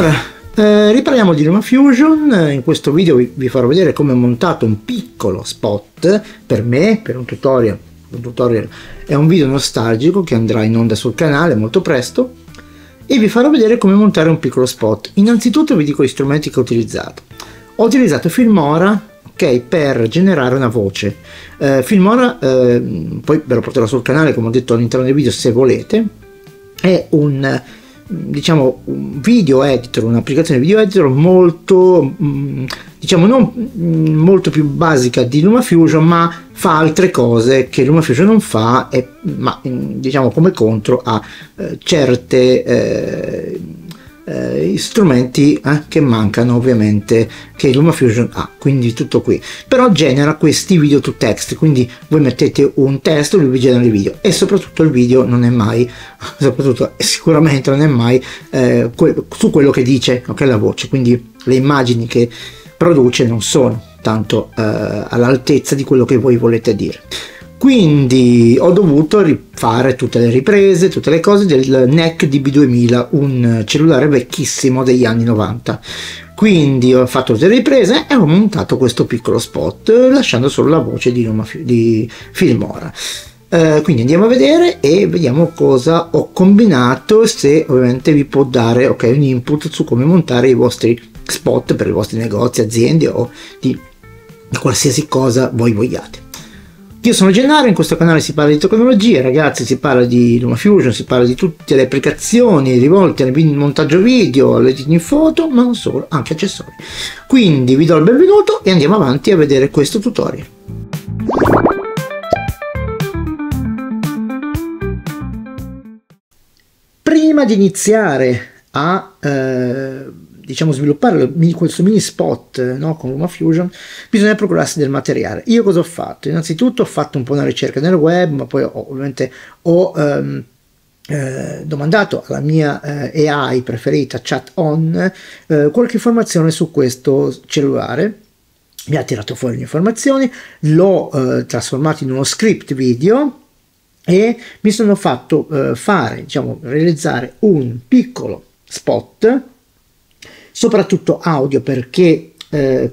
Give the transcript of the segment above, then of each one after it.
Allora, riparliamo di LumaFusion. In questo video vi farò vedere come ho montato un piccolo spot per me, per un tutorial. È un video nostalgico che andrà in onda sul canale molto presto e vi farò vedere come montare un piccolo spot. Innanzitutto vi dico gli strumenti che ho utilizzato. Ho utilizzato Filmora, ok, per generare una voce. Filmora, poi ve lo porterò sul canale come ho detto all'interno del video se volete. È un video editor, un'applicazione video editor molto non molto più basica di LumaFusion, ma fa altre cose che LumaFusion non fa, ma come contro a certe strumenti che mancano ovviamente, che LumaFusion ha. Quindi tutto qui, però genera questi video to text, quindi voi mettete un testo, lui vi genera il video, e soprattutto il video non è mai, sicuramente non è mai su quello che dice, ok, la voce, quindi le immagini che produce non sono tanto all'altezza di quello che voi volete dire. Quindi ho dovuto rifare tutte le riprese, tutte le cose del NEC DB2000, un cellulare vecchissimo degli anni 90. Quindi ho fatto tutte le riprese e ho montato questo piccolo spot lasciando solo la voce di Filmora. Quindi andiamo a vedere e vediamo cosa ho combinato, se ovviamente vi può dare un input su come montare i vostri spot per i vostri negozi, aziende o di qualsiasi cosa voi vogliate. Io sono Gennaro, in questo canale si parla di tecnologia, ragazzi, si parla di LumaFusion, si parla di tutte le applicazioni rivolte al montaggio video, all'editing foto, ma non solo, anche accessori. Quindi vi do il benvenuto e andiamo avanti a vedere questo tutorial. Prima di iniziare a sviluppare questo mini spot con LumaFusion, bisogna procurarsi del materiale. Io cosa ho fatto? Innanzitutto ho fatto un po' una ricerca nel web, ma poi ovviamente ho domandato alla mia AI preferita, ChatON, qualche informazione su questo cellulare. Mi ha tirato fuori le informazioni, l'ho trasformato in uno script video e mi sono fatto realizzare un piccolo spot, soprattutto audio, perché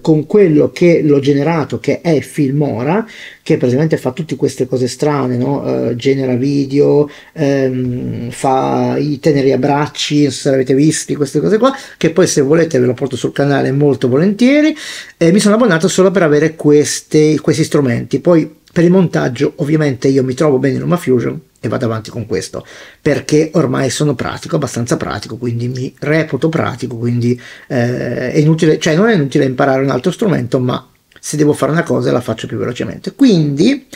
con quello che l'ho generato, che è Filmora, che praticamente fa tutte queste cose strane, genera video, fa i teneri abbracci, non so se l'avete visti, queste cose qua, che poi se volete ve lo porto sul canale molto volentieri. Mi sono abbonato solo per avere questi strumenti. Poi per il montaggio ovviamente io mi trovo bene in LumaFusion e vado avanti con questo, perché ormai sono pratico, abbastanza pratico, quindi mi reputo pratico, quindi è inutile, non è inutile imparare un altro strumento, ma se devo fare una cosa la faccio più velocemente. Quindi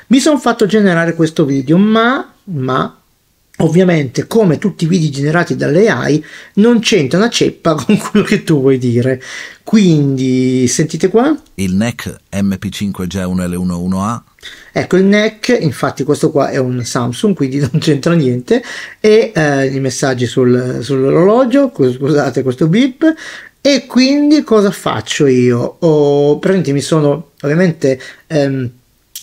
mi sono fatto generare questo video, ma ovviamente, come tutti i video generati dalle AI, non c'entra una ceppa con quello che tu vuoi dire. Quindi sentite qua il NEC MP5G1L11A. Ecco il NEC, infatti questo qua è un Samsung, quindi non c'entra niente, e i messaggi sull'orologio, scusate questo beep. E quindi cosa faccio io? Mi sono ovviamente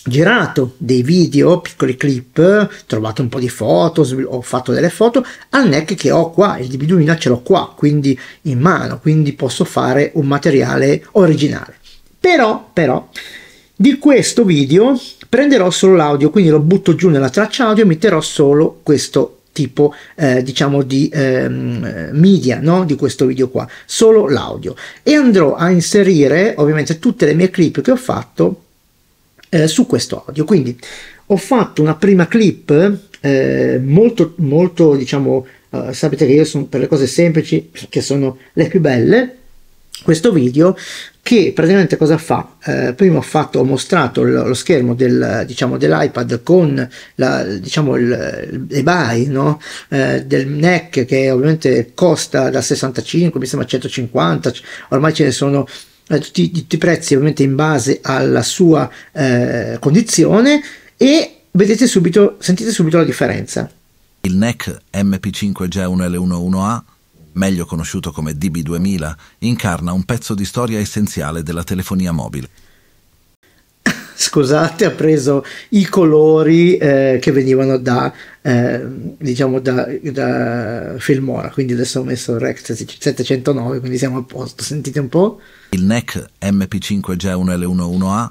girato dei video, piccoli clip, trovato un po' di foto, ho fatto delle foto al NEC che ho qua, il DB2000 ce l'ho qua, quindi in mano, quindi posso fare un materiale originale. Però di questo video prenderò solo l'audio, quindi lo butto giù nella traccia audio e metterò solo questo tipo di media, di questo video qua, solo l'audio, e andrò a inserire ovviamente tutte le mie clip che ho fatto su questo audio. Quindi ho fatto una prima clip molto sapete che io sono per le cose semplici, che sono le più belle. Questo video che praticamente cosa fa? Prima ho mostrato lo schermo dell'iPad con le buy del NEC, che ovviamente costa da 65, mi sembra 150, ormai ce ne sono tutti i prezzi ovviamente in base alla sua condizione, e sentite subito la differenza. Il NEC MP5G1L11A, meglio conosciuto come DB2000, incarna un pezzo di storia essenziale della telefonia mobile. scusate, ha preso i colori che venivano da, diciamo, da Filmora, quindi adesso ho messo Rect 709, quindi siamo a posto. Sentite un po'. Il NEC MP5G1L11A,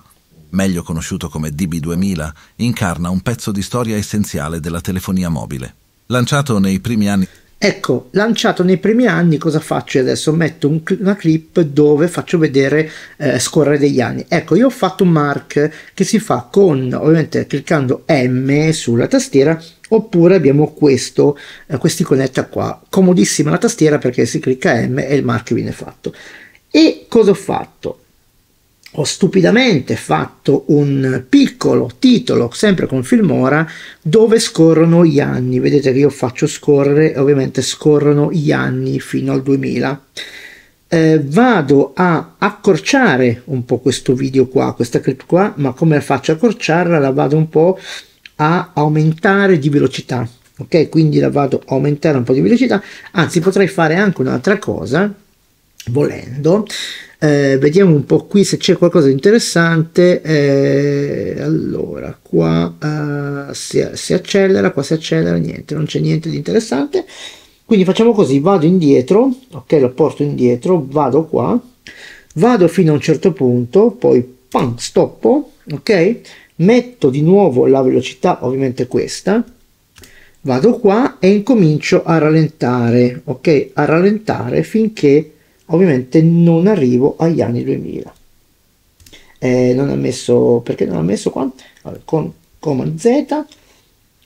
meglio conosciuto come DB2000, incarna un pezzo di storia essenziale della telefonia mobile. Lanciato nei primi anni... Ecco, lanciato nei primi anni, cosa faccio adesso? Metto una clip dove faccio vedere scorrere degli anni. Ecco, io ho fatto un mark che si fa con, ovviamente, cliccando M sulla tastiera, oppure abbiamo quest'iconetta qua. Comodissima la tastiera perché si clicca M e il mark viene fatto. E cosa ho fatto? Ho stupidamente fatto un piccolo titolo, sempre con Filmora, dove scorrono gli anni. Vedete che io faccio scorrere, e ovviamente scorrono gli anni fino al 2000. Vado a accorciare un po' questo video qua, questa clip qua, ma come faccio a accorciarla? La vado un po' a aumentare di velocità, ok? Quindi la vado a aumentare un po' di velocità, anzi potrei fare anche un'altra cosa, volendo. Vediamo un po' qui se c'è qualcosa di interessante. Allora qua si accelera, qua si accelera, niente, non c'è niente di interessante, quindi facciamo così, vado indietro, ok, lo porto indietro, vado qua, vado fino a un certo punto, poi pam, stoppo, ok, metto di nuovo la velocità, ovviamente questa, vado qua e incomincio a rallentare, ok, a rallentare finché ovviamente non arrivo agli anni 2000. Non ha messo, perché non ha messo qua? Allora, con Command Z,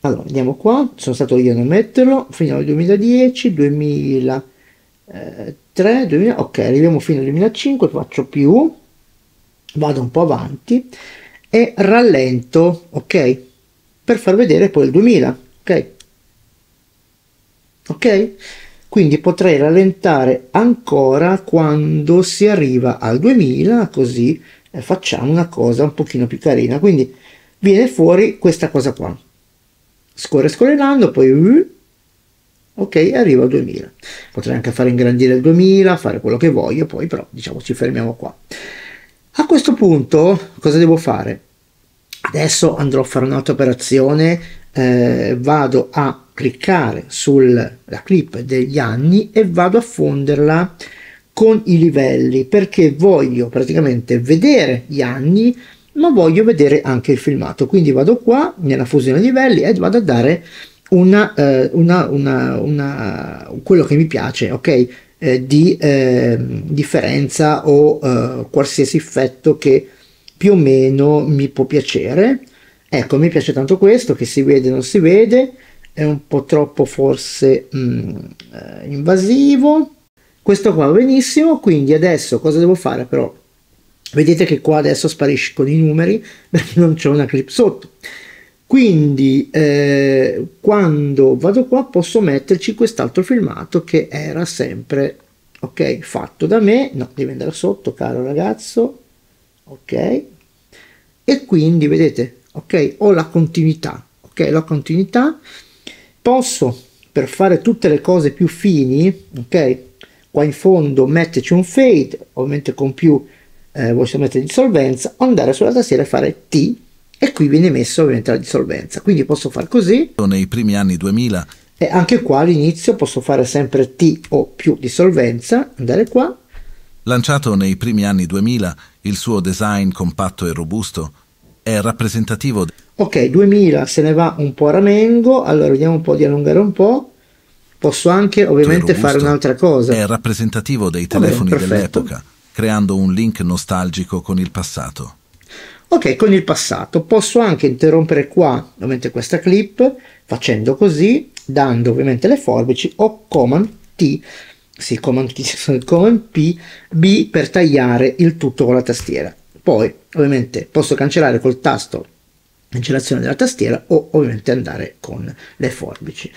allora andiamo qua, sono stato io a non metterlo, fino al 2010, 2003, 2000, ok, arriviamo fino al 2005, faccio più, vado un po' avanti e rallento, ok, per far vedere poi il 2000, ok, ok. Quindi potrei rallentare ancora quando si arriva al 2000, così facciamo una cosa un pochino più carina. Quindi viene fuori questa cosa qua. Scorre scorrendo, poi ok, arriva al 2000. Potrei anche fare ingrandire il 2000, fare quello che voglio, poi però diciamo ci fermiamo qua. A questo punto cosa devo fare? Adesso andrò a fare un'altra operazione, vado a cliccare sulla clip degli anni e vado a fonderla con i livelli, perché voglio praticamente vedere gli anni, ma voglio vedere anche il filmato. Quindi vado qua nella fusione livelli e vado a dare quello che mi piace, ok, di differenza o qualsiasi effetto che più o meno mi può piacere. Ecco, mi piace tanto questo, che si vede non si vede, è un po' troppo forse invasivo. Questo qua va benissimo, quindi adesso cosa devo fare però? Vedete che qua adesso spariscono i numeri perché non c'è una clip sotto. Quindi quando vado qua posso metterci quest'altro filmato che era sempre, ok, fatto da me, no, devi andare sotto caro ragazzo, ok, e quindi vedete, ok, ho la continuità, ok, la continuità. Posso, per fare tutte le cose più fini, ok, qua in fondo metterci un fade, ovviamente con più voglio mettere dissolvenza, andare sulla tastiera e fare T, e qui viene messo ovviamente la dissolvenza. Quindi posso fare così. Nei primi anni 2000. E anche qua all'inizio posso fare sempre T o più dissolvenza, andare qua. Lanciato nei primi anni 2000, il suo design compatto e robusto è rappresentativo. Ok, 2000 se ne va un po' a ramengo, allora vediamo un po' di allungare un po'. Posso anche ovviamente fare un'altra cosa. È rappresentativo dei telefoni dell'epoca, creando un link nostalgico con il passato. Ok, con il passato posso anche interrompere qua ovviamente questa clip facendo così, dando ovviamente le forbici, o Command T, sì, Command P, B per tagliare il tutto con la tastiera. Poi ovviamente posso cancellare col tasto cancellazione della tastiera o ovviamente andare con le forbici.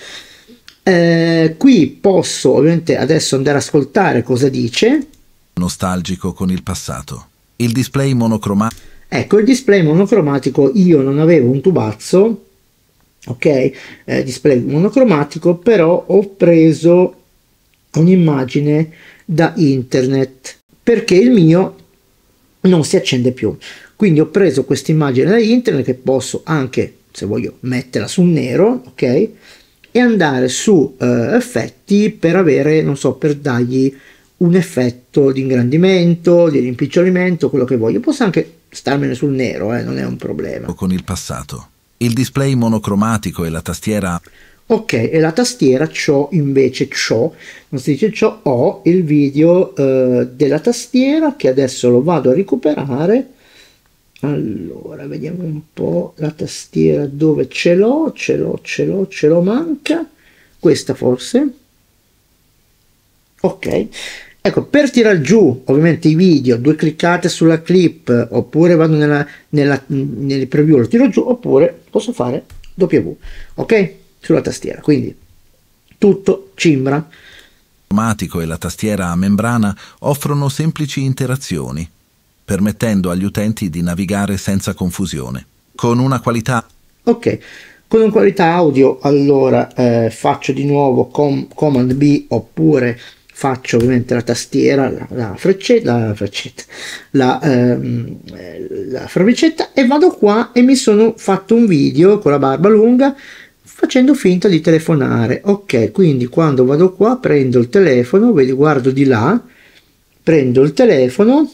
Qui posso ovviamente adesso andare ad ascoltare cosa dice. Nostalgico con il passato. Il display monocromatico. Ecco, il display monocromatico, io non avevo un tubazzo, ok, display monocromatico, però ho preso un'immagine da internet perché il mio non si accende più. Quindi ho preso questa immagine da internet che posso anche, se voglio, metterla su nero, ok? E andare su effetti per avere, non so, per dargli un effetto di ingrandimento, di rimpicciolimento, quello che voglio. Posso anche starmene sul nero, non è un problema. Con il passato. Il display monocromatico e la tastiera. Ok, e la tastiera non si dice ho il video della tastiera che adesso lo vado a recuperare. Allora, vediamo un po' la tastiera dove ce l'ho, manca. Questa forse. Ok. Ecco, per tirar giù ovviamente i video, 2 cliccate sulla clip, oppure vado nelle preview, lo tiro giù, oppure posso fare W, ok? Sulla tastiera, quindi tutto cimbra. Automatico e la tastiera a membrana offrono semplici interazioni, permettendo agli utenti di navigare senza confusione, con una qualità. Ok, con una qualità audio, allora faccio di nuovo Command B, oppure faccio ovviamente la tastiera, la frabicetta, e vado qua e mi sono fatto un video con la barba lunga facendo finta di telefonare. Ok, quindi quando vado qua prendo il telefono, vedi, guardo di là, prendo il telefono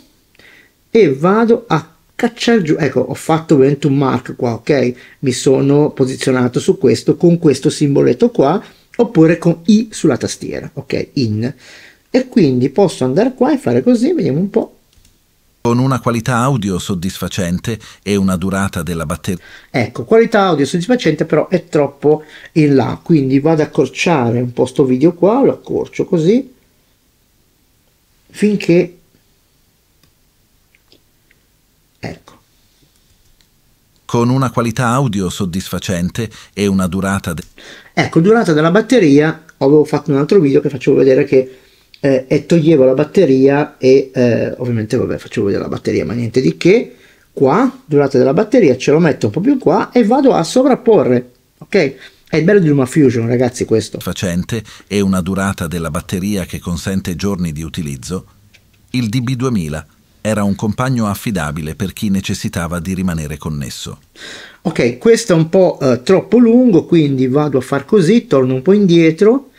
e vado a cacciare giù. Ecco, ho fatto ovviamente un mark qua, ok? Mi sono posizionato su questo con questo simboletto qua, oppure con I sulla tastiera, ok? In. E quindi posso andare qua e fare così, vediamo un po'. Con una qualità audio soddisfacente e una durata della batteria. Ecco, qualità audio soddisfacente, però è troppo in là, quindi vado ad accorciare un po' sto video qua, lo accorcio così, finché, ecco. Con una qualità audio soddisfacente e una durata. Ecco, durata della batteria, avevo fatto un altro video che facevo vedere che e toglievo la batteria e ovviamente vabbè, facevo vedere la batteria, ma niente di che. Qua durata della batteria ce lo metto un po' più qua e vado a sovrapporre, ok? È il bello di LumaFusion, ragazzi, questo. Facente e una durata della batteria che consente giorni di utilizzo. Il DB2000 era un compagno affidabile per chi necessitava di rimanere connesso. Ok, questo è un po' troppo lungo, quindi vado a far così, torno un po' indietro,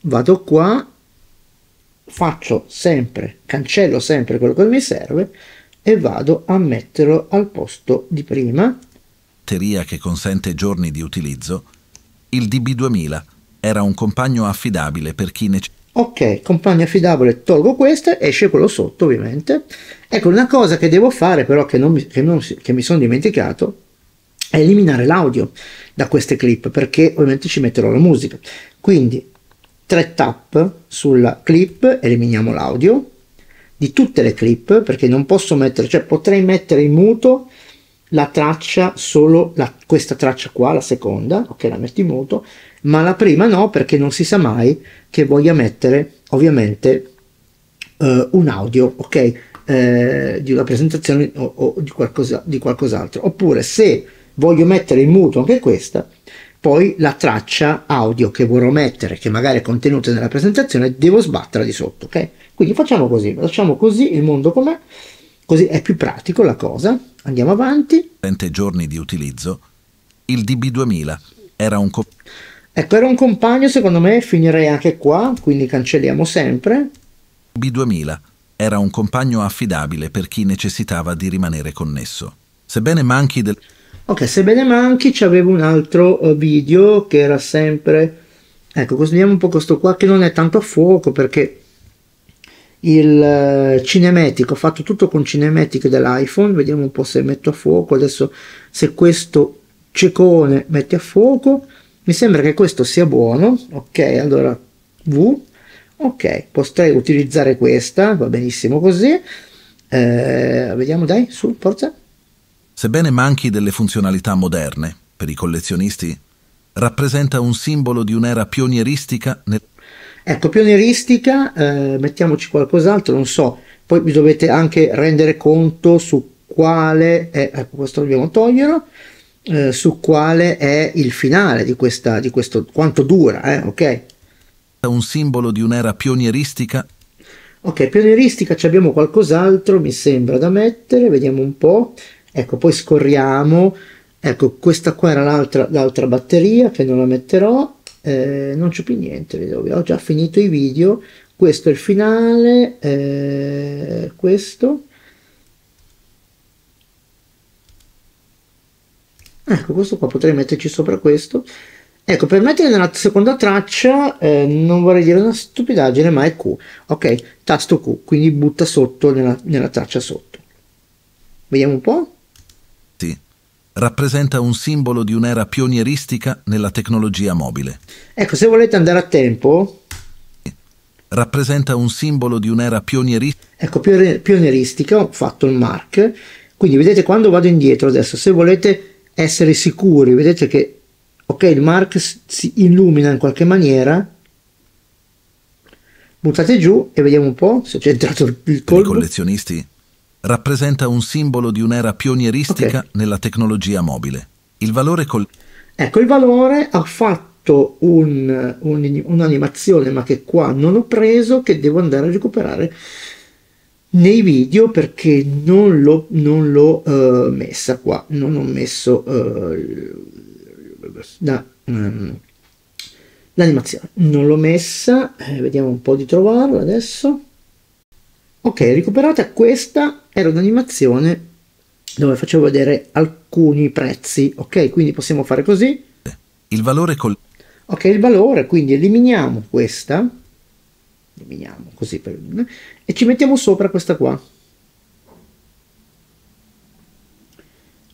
vado qua, faccio sempre, cancello sempre quello che mi serve e vado a metterlo al posto di prima. Batteria che consente giorni di utilizzo. Il DB2000 era un compagno affidabile per chi Ok, compagno affidabile, tolgo questo, esce quello sotto ovviamente. Ecco, una cosa che devo fare però che mi sono dimenticato è eliminare l'audio da queste clip, perché ovviamente ci metterò la musica. Quindi 3 tap sulla clip, eliminiamo l'audio di tutte le clip, perché non posso mettere, cioè potrei mettere in muto la traccia, solo questa traccia qua, la seconda, ok, la metto in muto, ma la prima no, perché non si sa mai che voglia mettere ovviamente un audio, ok, di una presentazione o di qualcos'altro, oppure se voglio mettere in muto anche questa, poi la traccia audio che vorrò mettere, che magari è contenuta nella presentazione, devo sbatterla di sotto, ok? Quindi facciamo così, lasciamo così il mondo com'è, così è più pratico la cosa. Andiamo avanti. 20 giorni di utilizzo. Il DB2000 era un ecco, era un compagno, secondo me finirei anche qua, quindi cancelliamo sempre. DB2000 era un compagno affidabile per chi necessitava di rimanere connesso. Sebbene manchi del. Ok, sebbene manchi, c'avevo un altro video che era sempre, ecco, vediamo un po' questo qua che non è tanto a fuoco, perché il Cinematic, ho fatto tutto con Cinematic dell'iPhone, vediamo un po' se metto a fuoco. Adesso se questo cecone mette a fuoco, mi sembra che questo sia buono, ok, allora V, ok, potrei utilizzare questa, va benissimo così, vediamo, dai, su, forza. Sebbene manchi delle funzionalità moderne, per i collezionisti, rappresenta un simbolo di un'era pionieristica Ecco, pionieristica, mettiamoci qualcos'altro, non so, poi vi dovete anche rendere conto su quale è, ecco, questo dobbiamo toglierlo, su quale è il finale di questo, quanto dura, ok? Un simbolo di un'era pionieristica. Ok, pionieristica, abbiamo qualcos'altro, mi sembra da mettere, vediamo un po'. Ecco, poi scorriamo. Ecco, questa qua era l'altra batteria che non la metterò. Non c'è più niente, vedo, ho già finito i video. Questo è il finale, questo. Ecco, questo qua potrei metterci sopra questo. Ecco, per mettere nella seconda traccia, non vorrei dire una stupidaggine, ma è Q. Ok, tasto Q, quindi butta sotto nella traccia sotto. Vediamo un po'. Sì. Rappresenta un simbolo di un'era pionieristica nella tecnologia mobile. Ecco, se volete andare a tempo, Rappresenta un simbolo di un'era pionieristica. ecco, pionieristica, ho fatto il mark. Quindi vedete quando vado indietro adesso, se volete essere sicuri, vedete che ok, il mark si illumina in qualche maniera. Buttate giù e vediamo un po' se c'è entrato il Per i colpo. collezionisti, rappresenta un simbolo di un'era pionieristica Ok. nella tecnologia mobile. Il valore Ecco, il valore ha fatto un'animazione, ma che qua non ho preso, che devo andare a recuperare nei video perché non l'ho messa qua, non ho messo l'animazione, non l'ho messa, vediamo un po' di trovarla adesso. Ok, recuperata, questa era un'animazione dove facevo vedere alcuni prezzi, ok, quindi possiamo fare così. Il valore Ok, il valore, quindi eliminiamo questa, eliminiamo così e ci mettiamo sopra questa qua.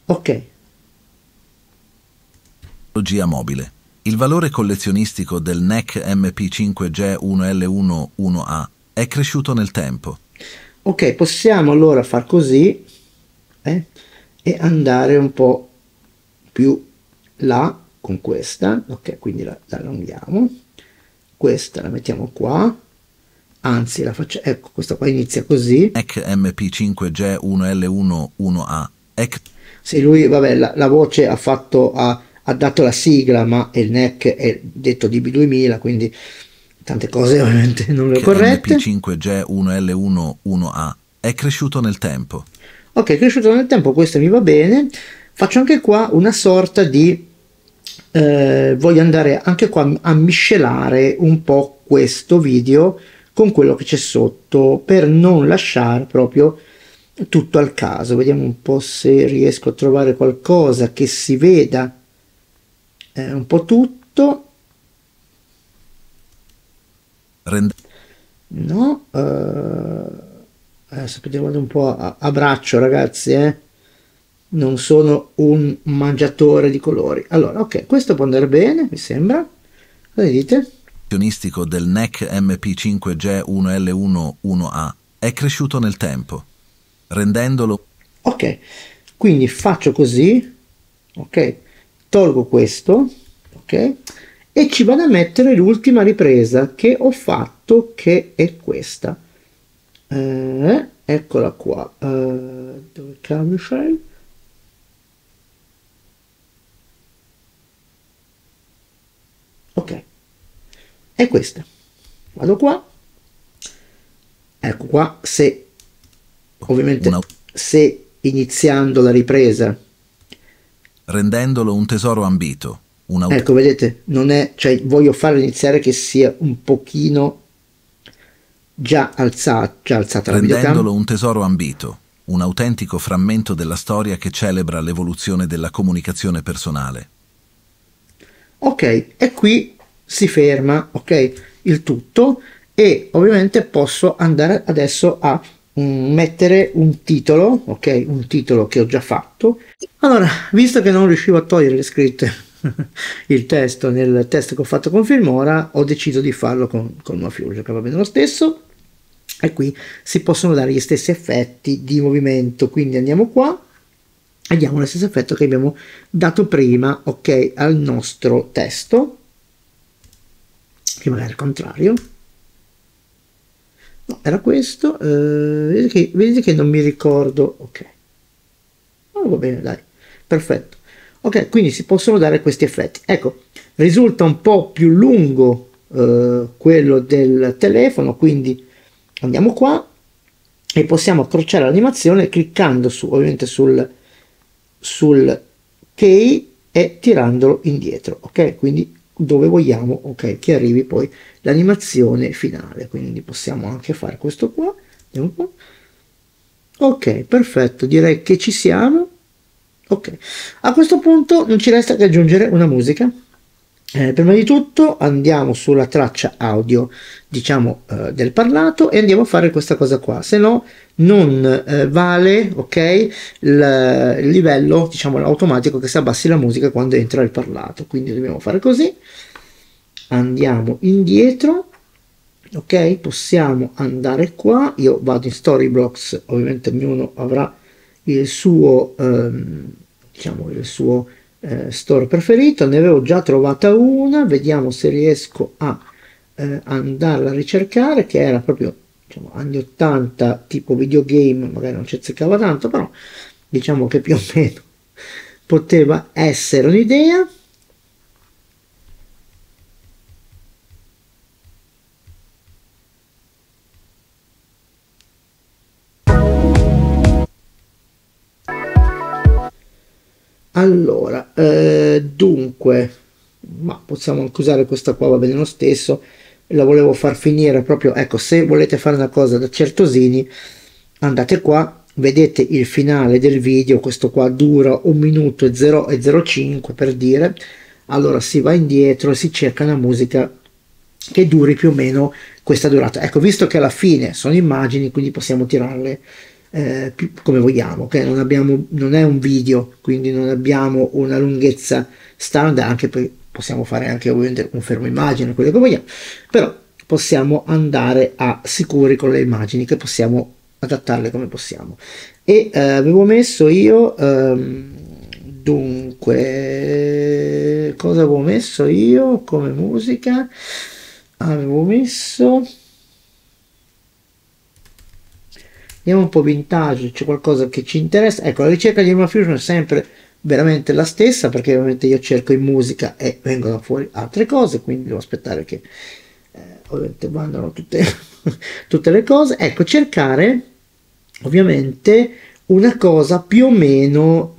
Ok, tecnologia mobile. Il valore collezionistico del NEC MP5G1L11A è cresciuto nel tempo. ok, possiamo allora far così e andare un po' più là con questa. Ok, quindi la allunghiamo. Questa la mettiamo qua. Anzi, la faccio, ecco, questa qua inizia così. NEC MP5G1L11A è Se lui, vabbè, la voce ha dato la sigla, ma il NEC è detto DB2000, quindi tante cose ovviamente non le ho corrette. MP5G1L11A è cresciuto nel tempo. Ok, è cresciuto nel tempo, questo mi va bene. Faccio anche qua una sorta di... voglio andare anche qua a miscelare un po' questo video con quello che c'è sotto per non lasciare proprio tutto al caso. Vediamo un po' se riesco a trovare qualcosa che si veda un po' tutto. No, adesso vediamo un po' a braccio, ragazzi, non sono un mangiatore di colori. Allora, ok, questo può andare bene, mi sembra. Cosa dite? Collezionistico del NEC MP5G1L11A è cresciuto nel tempo, rendendolo Ok, quindi faccio così, ok, tolgo questo, ok, e ci vado a mettere l'ultima ripresa che ho fatto, che è questa. Eccola qua. Dove cambio file? Ok, è questa. Vado qua. Ecco qua, se ovviamente se iniziando la ripresa, rendendolo un tesoro ambito. ecco, vedete, non è, cioè voglio farlo iniziare che sia un pochino già alzata la videocamera. Rendendolo un tesoro ambito, un autentico frammento della storia che celebra l'evoluzione della comunicazione personale. Ok, e qui si ferma, ok, il tutto, e ovviamente posso andare adesso a mettere un titolo, ok, un titolo che ho già fatto. Allora, visto che non riuscivo a togliere le scritte, il testo nel test che ho fatto con Filmora, ho deciso di farlo con Nuafusion, che va bene lo stesso, e qui si possono dare gli stessi effetti di movimento, quindi andiamo qua e diamo lo stesso effetto che abbiamo dato prima, ok, al nostro testo, che magari è il contrario. No, era questo, vedete che non mi ricordo, ok, oh, va bene, dai, perfetto, ok, quindi si possono dare questi effetti. Ecco, risulta un po' più lungo quello del telefono, quindi andiamo qua e possiamo accorciare l'animazione cliccando ovviamente sul key e tirandolo indietro, ok? Quindi dove vogliamo, ok, che arrivi poi l'animazione finale. Quindi possiamo anche fare questo qua. Vediamo qua. Ok, perfetto, direi che ci siamo. Ok, a questo punto non ci resta che aggiungere una musica. Prima di tutto andiamo sulla traccia audio, diciamo, del parlato, e andiamo a fare questa cosa qua, se no non vale, ok, il livello, diciamo, automatico che si abbassi la musica quando entra il parlato. Quindi dobbiamo fare così, andiamo indietro, ok, possiamo andare qua, io vado in Storyblocks, ovviamente ognuno avrà il suo, diciamo, il suo store preferito. Ne avevo già trovata una, vediamo se riesco a andarla a ricercare, che era proprio, diciamo, anni 80, tipo videogame, magari non ci azzeccava tanto, però diciamo che più o meno poteva essere un'idea. Allora, dunque, ma possiamo anche usare questa qua, va bene lo stesso. La volevo far finire proprio, ecco, se volete fare una cosa da certosini, andate qua, vedete il finale del video, questo qua dura 1 minuto e 0,05 per dire. Allora si va indietro e si cerca una musica che duri più o meno questa durata. Ecco, visto che alla fine sono immagini, quindi possiamo tirarle come vogliamo, che non è un video, quindi non abbiamo una lunghezza standard, anche poi possiamo fare anche ovviamente un fermo immagine, quello che vogliamo, però possiamo andare a sicuri con le immagini, che possiamo adattarle come possiamo. E avevo messo io dunque, cosa avevo messo io come musica? Avevo messo, vediamo un po' vintage, c'è qualcosa che ci interessa. Ecco, la ricerca di LumaFusion è sempre veramente la stessa, perché ovviamente io cerco in musica e vengono fuori altre cose, quindi devo aspettare che ovviamente vadano tutte, tutte le cose. Ecco, cercare ovviamente una cosa più o meno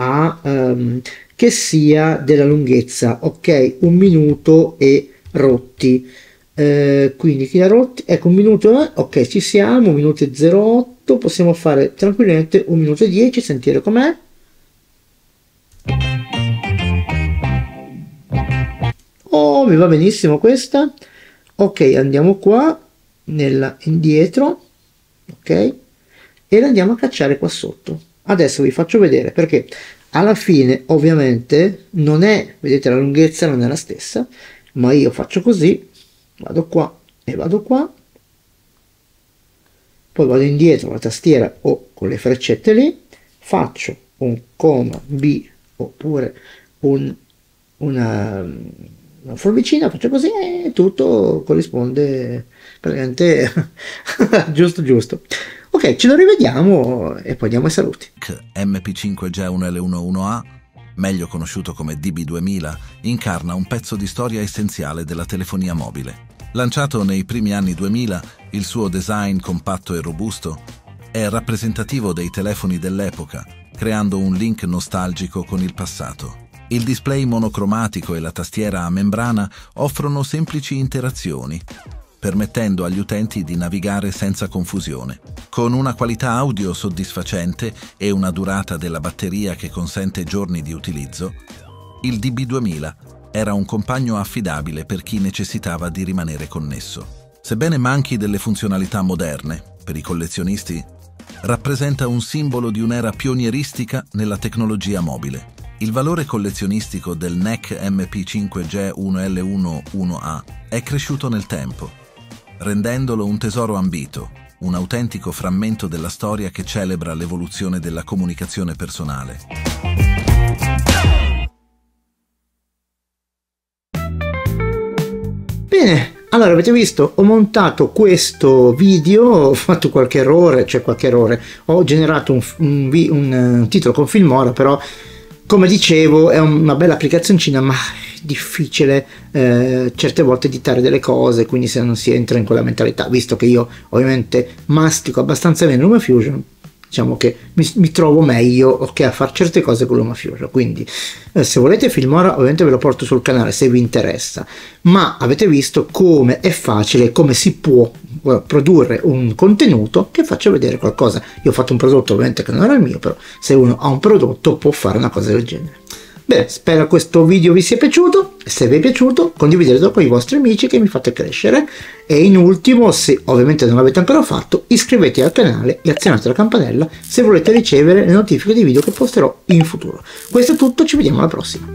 che sia della lunghezza, ok, 1 minuto e rotti. Quindi chi ha rotti, ecco, 1 minuto, ok, ci siamo, 1 minuto e 08, possiamo fare tranquillamente 1 minuto e 10, sentire com'è. Oh, mi va benissimo questa. Ok, andiamo qua nella indietro, ok, e la andiamo a cacciare qua sotto. Adesso vi faccio vedere, perché alla fine ovviamente non è, vedete, la lunghezza non è la stessa, ma io faccio così, vado qua e vado qua, poi vado indietro con la tastiera o con le freccette lì, faccio un coma B oppure una forbicina, faccio così e tutto corrisponde praticamente giusto giusto. Ok, ce lo rivediamo e poi diamo i saluti. MP5G1L11A, meglio conosciuto come DB2000, incarna un pezzo di storia essenziale della telefonia mobile. Lanciato nei primi anni 2000, il suo design compatto e robusto è rappresentativo dei telefoni dell'epoca, creando un link nostalgico con il passato. Il display monocromatico e la tastiera a membrana offrono semplici interazioni, permettendo agli utenti di navigare senza confusione. Con una qualità audio soddisfacente e una durata della batteria che consente giorni di utilizzo, il DB2000 era un compagno affidabile per chi necessitava di rimanere connesso. Sebbene manchi delle funzionalità moderne, per i collezionisti, rappresenta un simbolo di un'era pionieristica nella tecnologia mobile. Il valore collezionistico del NEC MP5G1L11A è cresciuto nel tempo, rendendolo un tesoro ambito, un autentico frammento della storia che celebra l'evoluzione della comunicazione personale. Bene, allora avete visto, ho montato questo video, ho fatto qualche errore, ho generato un titolo con Filmora, però come dicevo è una bella applicazioncina, ma è difficile certe volte editare delle cose, quindi se non si entra in quella mentalità, visto che io ovviamente mastico abbastanza bene LumaFusion, diciamo che mi trovo meglio a fare certe cose con lo mafioso. Quindi se volete Filmora ovviamente ve lo porto sul canale se vi interessa, ma avete visto come è facile, come si può produrre un contenuto che faccia vedere qualcosa. Io ho fatto un prodotto ovviamente che non era il mio, però se uno ha un prodotto può fare una cosa del genere. Bene, spero questo video vi sia piaciuto. Se vi è piaciuto, condividetelo con i vostri amici che mi fate crescere. E in ultimo, se ovviamente non l'avete ancora fatto, iscrivetevi al canale e azionate la campanella se volete ricevere le notifiche dei video che posterò in futuro. Questo è tutto, ci vediamo alla prossima.